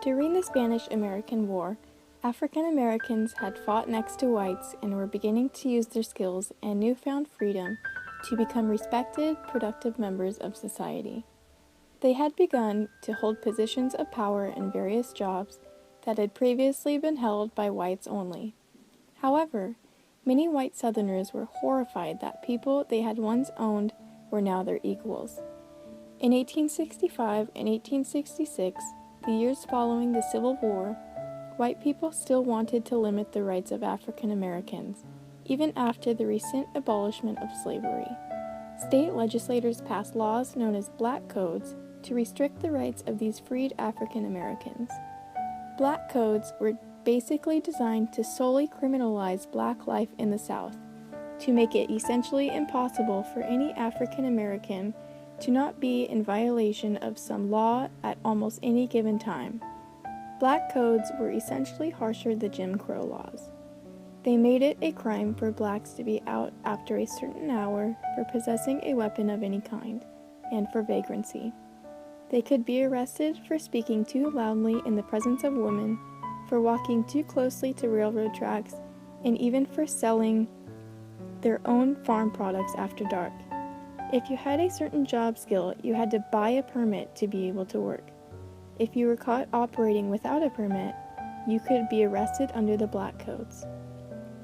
During the Spanish-American War, African Americans had fought next to whites and were beginning to use their skills and newfound freedom to become respected, productive members of society. They had begun to hold positions of power in various jobs that had previously been held by whites only. However, many white Southerners were horrified that people they had once owned were now their equals. In 1865 and 1866, the years following the Civil War, white people still wanted to limit the rights of African Americans, even after the recent abolishment of slavery. State legislators passed laws known as Black Codes to restrict the rights of these freed African Americans. Black Codes were basically designed to solely criminalize black life in the South, to make it essentially impossible for any African American to not be in violation of some law at almost any given time. Black Codes were essentially harsher than Jim Crow laws. They made it a crime for blacks to be out after a certain hour for possessing a weapon of any kind, and for vagrancy. They could be arrested for speaking too loudly in the presence of women, for walking too closely to railroad tracks, and even for selling their own farm products after dark. If you had a certain job skill, you had to buy a permit to be able to work. If you were caught operating without a permit, you could be arrested under the Black Codes.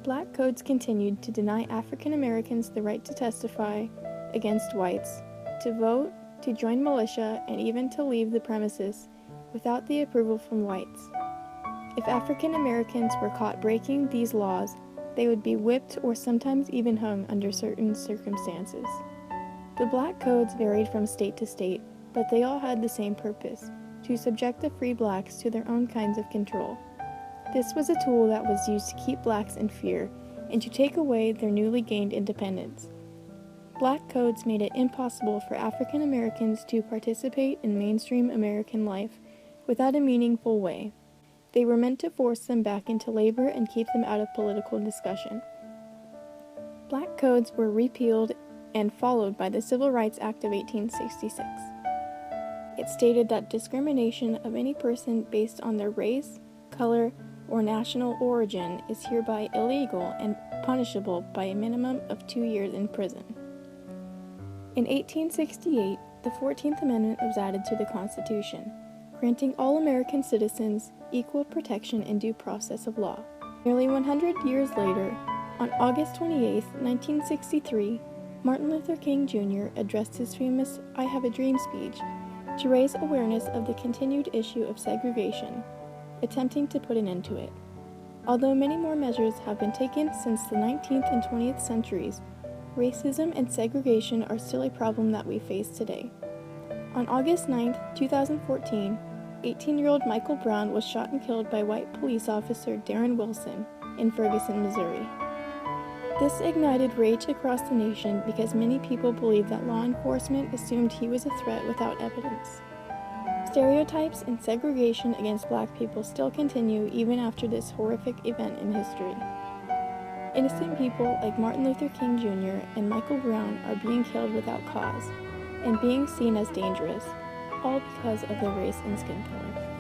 Black Codes continued to deny African Americans the right to testify against whites, to vote, to join militia, and even to leave the premises without the approval from whites. If African Americans were caught breaking these laws, they would be whipped or sometimes even hung under certain circumstances. The Black Codes varied from state to state, but they all had the same purpose: to subject the free blacks to their own kinds of control. This was a tool that was used to keep blacks in fear and to take away their newly gained independence. Black Codes made it impossible for African Americans to participate in mainstream American life without a meaningful way. They were meant to force them back into labor and keep them out of political discussion. Black Codes were repealed and followed by the Civil Rights Act of 1866. It stated that discrimination of any person based on their race, color, or national origin is hereby illegal and punishable by a minimum of 2 years in prison. In 1868, the 14th Amendment was added to the Constitution, granting all American citizens equal protection and due process of law. Nearly 100 years later, on August 28, 1963, Martin Luther King Jr. addressed his famous "I Have a Dream" speech to raise awareness of the continued issue of segregation, attempting to put an end to it. Although many more measures have been taken since the 19th and 20th centuries, racism and segregation are still a problem that we face today. On August 9, 2014, 18-year-old Michael Brown was shot and killed by white police officer Darren Wilson in Ferguson, Missouri. This ignited rage across the nation because many people believed that law enforcement assumed he was a threat without evidence. Stereotypes and segregation against black people still continue even after this horrific event in history. Innocent people like Martin Luther King Jr. and Michael Brown are being killed without cause and being seen as dangerous, all because of their race and skin color.